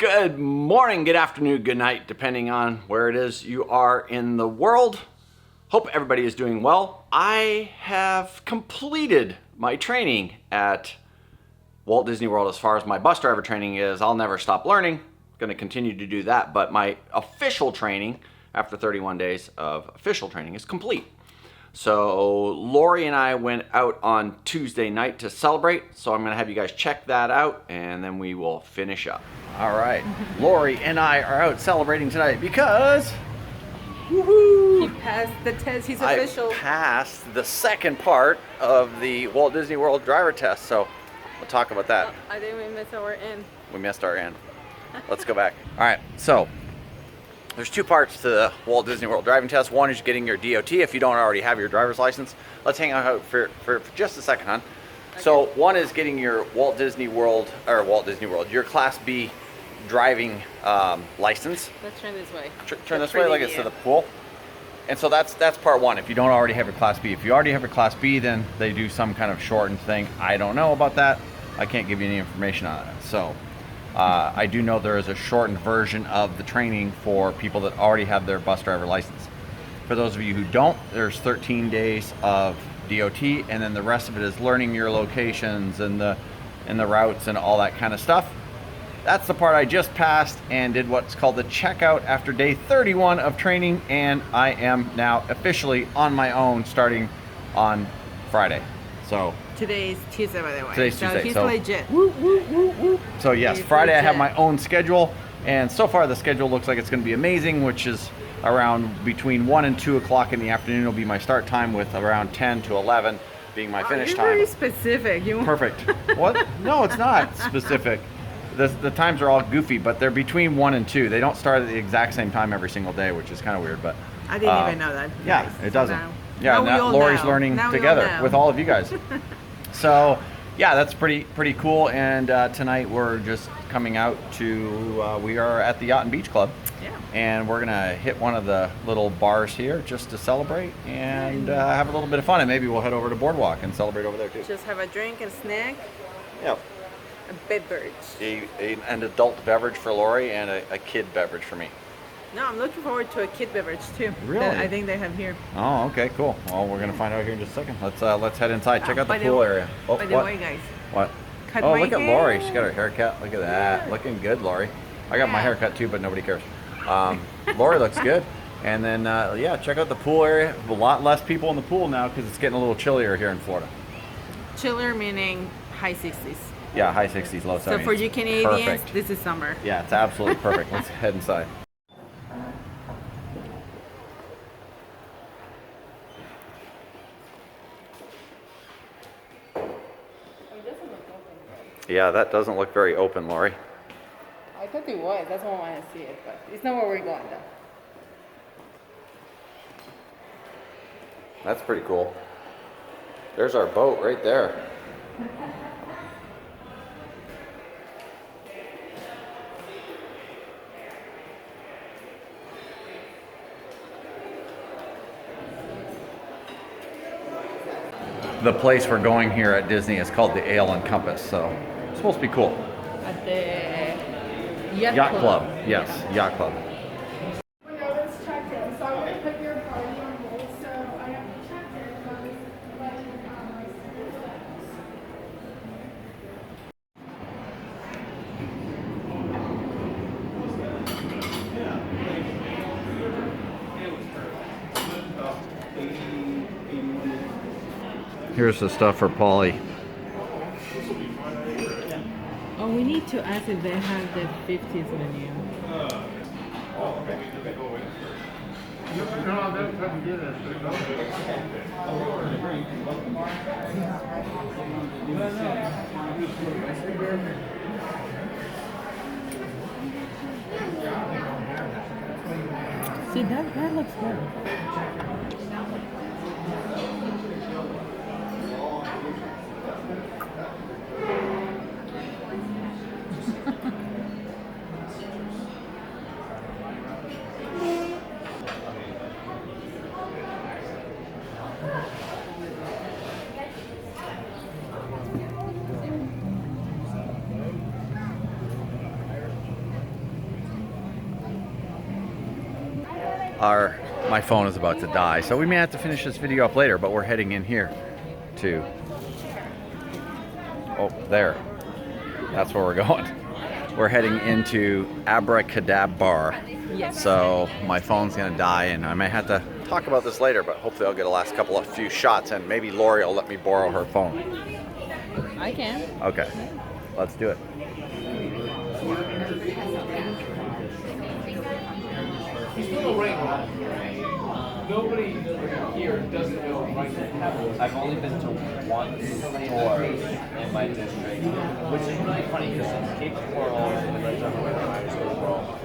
Good morning, good afternoon, good night, depending on where it is you are in the world. Hope everybody is doing well. I have completed my training at Walt Disney World as far as my bus driver training is. I'll never stop learning. Going to continue to do that, but my official training after 31 days of official training is complete. So Lori and I went out on Tuesday night to celebrate, so I'm going to have you guys check that out and then we will finish up. All right, Lori and I are out celebrating tonight because woohoo! He passed the test, he's official. I passed the second part of the Walt Disney World driver test, so we'll talk about that. Oh, I think we missed our end. We missed our end. Let's go back. All right, so there's two parts to the Walt Disney World driving test. One is getting your DOT if you don't already have your driver's license. Let's hang out for just a second, hon. Okay. So one is getting your Walt Disney World, your Class B driving license. Let's turn this way. Turn this way like it's to the pool. And so that's part one if you don't already have your Class B. If you already have your Class B, then they do some kind of shortened thing. I don't know about that. I can't give you any information on it. So I do know there is a shortened version of the training for people that already have their bus driver license. For those of you who don't, there's 13 days of DOT, and then the rest of it is learning your locations and the routes and all that kind of stuff. That's the part I just passed and did what's called the checkout after day 31 of training, and I am now officially on my own starting on Friday. So today is Tuesday, by the way. Today's Tuesday. He's so legit. So yes, He's Friday legit. I have my own schedule, and so far the schedule looks like it's going to be amazing, which is around between 1 and 2 o'clock in the afternoon will be my start time, with around 10 to 11 being my finish You're time. very specific. Perfect. What? No, it's not specific. The times are all goofy, but they're between 1 and 2. They don't start at the exact same time every single day, which is kind of weird. But I didn't even know that. Yeah, guys. it doesn't. Now, yeah, now Lori's learning now together with all of you guys. So yeah, that's pretty cool. And tonight we're just coming out to we are at the Yacht and Beach Club. Yeah. And we're gonna hit one of the little bars here just to celebrate and have a little bit of fun, and maybe we'll head over to Boardwalk and celebrate over there too. Just have a drink and snack. Yep. A beverage. An adult beverage for Lori and a kid beverage for me. No, I'm looking forward to a kid beverage too. Really? That I think they have here. Oh, okay, cool. Well, we're gonna find out here in just a second. Let's head inside. Check out the pool area. Oh, by the way, guys. What? Cut Oh, my look at hair. Lori. She's got her haircut. Look at that. Looking good, Lori. I got my haircut too, but nobody cares. Lori looks good. And then, yeah, check out the pool area. A lot less people in the pool now because it's getting a little chillier here in Florida. Chiller meaning high 60s. Yeah, high 60s, low 70s. So for you Canadians, perfect. this is summer. Yeah, it's absolutely perfect. Let's head inside. Yeah, that doesn't look very open, Lori. I thought it was. That's why I want to see it, but it's not where we're going though. That's pretty cool. There's our boat right there. The place we're going here at Disney is called the Ale and Compass, so it's supposed to be cool. At the Yacht Club. Yes, Yacht Club. Well, no, that's checked in. So I'm going to put your party on hold. So I have to check in. But let you Here's the stuff for Polly. Oh, we need to ask if they have the 50s menu. See, that looks good. my phone is about to die, so we may have to finish this video up later, but we're heading in here to, oh, there. That's where we're going. We're heading into Abracadbar. Yes. So my phone's gonna die, and I may have to talk about this later, but hopefully I'll get a few shots, and maybe Lori will let me borrow her phone. I can. Okay, let's do it. Nobody here doesn't know I've only been to one store in my district, which is really funny because it's Cape Coral and the Red Jungle World.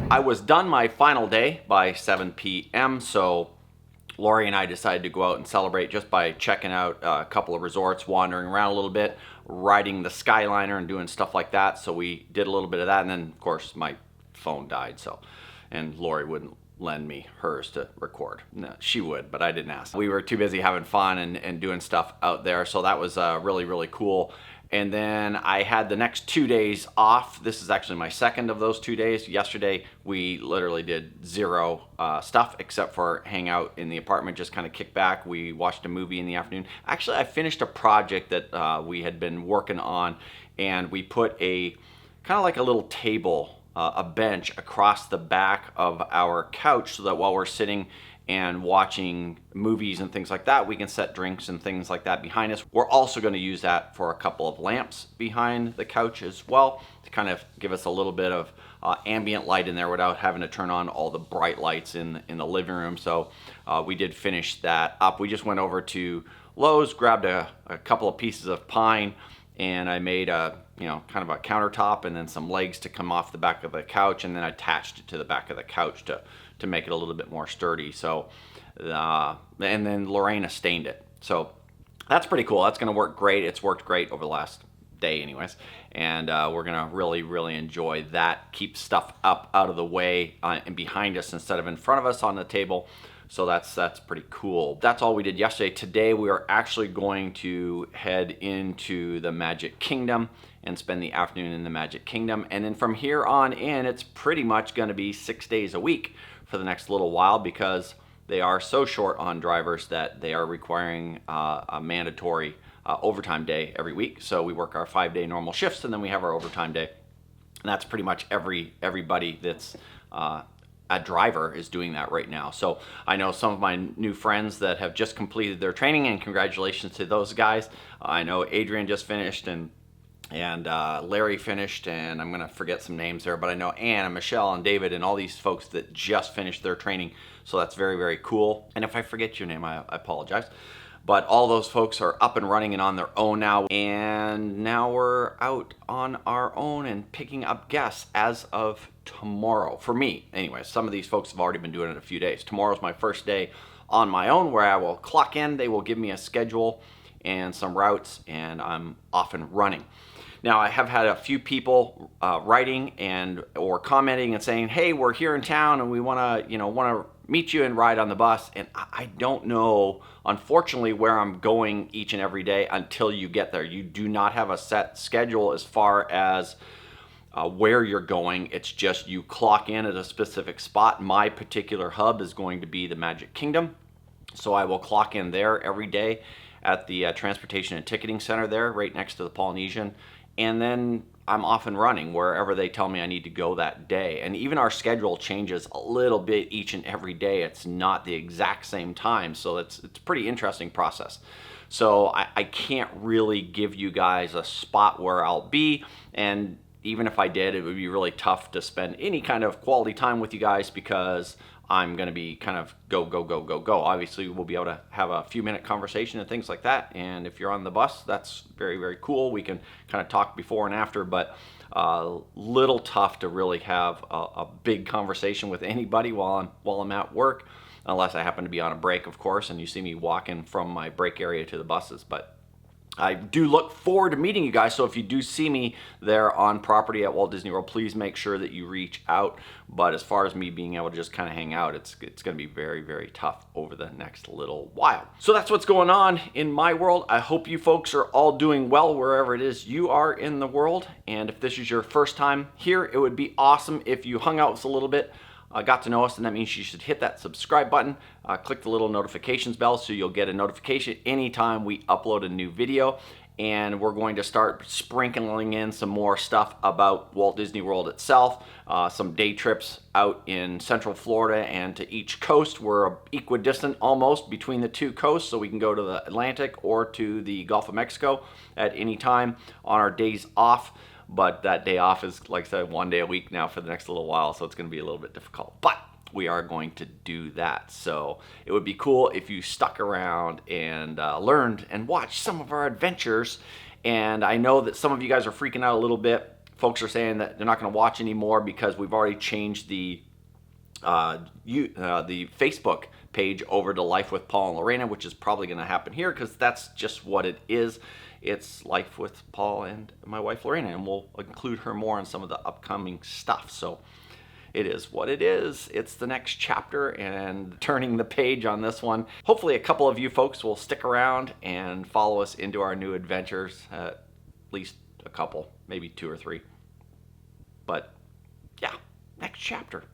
I was done my final day by 7 p.m. so Lori and I decided to go out and celebrate just by checking out a couple of resorts, wandering around a little bit, riding the Skyliner and doing stuff like that. So we did a little bit of that, and then of course my phone died, so, and Lori wouldn't lend me hers to record. No, she would, but I didn't ask. We were too busy having fun and doing stuff out there, so that was really, really cool. And then I had the next 2 days off. This is actually my second of those 2 days. Yesterday, we literally did zero stuff except for hang out in the apartment, just kind of kick back. We watched a movie in the afternoon. Actually, I finished a project that we had been working on, and we put a kind of like a little table, a bench across the back of our couch so that while we're sitting and watching movies and things like that, we can set drinks and things like that behind us. We're also going to use that for a couple of lamps behind the couch as well to kind of give us a little bit of ambient light in there without having to turn on all the bright lights in the living room. So we did finish that up. We just went over to Lowe's, grabbed a couple of pieces of pine, and I made a, kind of a countertop and then some legs to come off the back of the couch, and then attached it to the back of the couch to make it a little bit more sturdy. So, and then Lorena stained it. So that's pretty cool. That's gonna work great. It's worked great over the last day anyways. And we're gonna really, really enjoy that. Keep stuff up out of the way and behind us instead of in front of us on the table. So that's pretty cool. That's all we did yesterday. Today we are actually going to head into the Magic Kingdom and spend the afternoon in the Magic Kingdom. And then from here on in, it's pretty much gonna be 6 days a week for the next little while, because they are so short on drivers that they are requiring a mandatory overtime day every week. So we work our 5-day normal shifts, and then we have our overtime day. And that's pretty much everybody that's a driver is doing that right now. So I know some of my new friends that have just completed their training, and congratulations to those guys. I know Adrian just finished, and Larry finished, and I'm gonna forget some names there, but I know Ann and Michelle and David and all these folks that just finished their training. So that's very, very cool. And if I forget your name, I apologize. But all those folks are up and running and on their own now. And now we're out on our own and picking up guests as of tomorrow. For me, anyway. Some of these folks have already been doing it a few days. Tomorrow's my first day on my own, where I will clock in. They will give me a schedule and some routes, and I'm off and running. Now, I have had a few people writing or commenting and saying, "Hey, we're here in town and we want to meet you and ride on the bus." And I don't know, unfortunately, where I'm going each and every day until you get there. You do not have a set schedule as far as where you're going. It's just you clock in at a specific spot. My particular hub is going to be the Magic Kingdom, so I will clock in there every day at the Transportation and Ticketing Center there, right next to the Polynesian. And then I'm off and running wherever they tell me I need to go that day. And even our schedule changes a little bit each and every day. It's not the exact same time, so it's a pretty interesting process. So I can't really give you guys a spot where I'll be, and even if I did, it would be really tough to spend any kind of quality time with you guys, because I'm going to be kind of go, go, go, go, go. Obviously, we'll be able to have a few minute conversation and things like that. And if you're on the bus, that's very, very cool. We can kind of talk before and after, but little tough to really have a big conversation with anybody while I'm at work, unless I happen to be on a break, of course, and you see me walking from my break area to the buses. But I do look forward to meeting you guys, so if you do see me there on property at Walt Disney World, please make sure that you reach out. But as far as me being able to just kind of hang out, it's going to be very, very tough over the next little while. So that's what's going on in my world. I hope you folks are all doing well wherever it is you are in the world. And if this is your first time here, it would be awesome if you hung out with us a little bit, got to know us, and that means you should hit that subscribe button, click the little notifications bell so you'll get a notification anytime we upload a new video. And we're going to start sprinkling in some more stuff about Walt Disney World itself, some day trips out in Central Florida and to each coast. We're equidistant almost between the two coasts, so we can go to the Atlantic or to the Gulf of Mexico at any time on our days off. But that day off is, like I said, 1 day a week now for the next little while, so it's going to be a little bit difficult. But we are going to do that. So it would be cool if you stuck around and learned and watched some of our adventures. And I know that some of you guys are freaking out a little bit. Folks are saying that they're not going to watch anymore because we've already changed the Facebook page over to Life with Paul and Lorena, which is probably going to happen here because that's just what it is. It's Life with Paul and my wife Lorena, and we'll include her more in some of the upcoming stuff. So it is what it is. It's the next chapter and turning the page on this one. Hopefully a couple of you folks will stick around and follow us into our new adventures, at least a couple, maybe 2 or 3. But yeah, next chapter.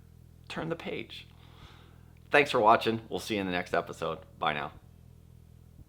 Turn the page. Thanks for watching. We'll see you in the next episode. Bye now.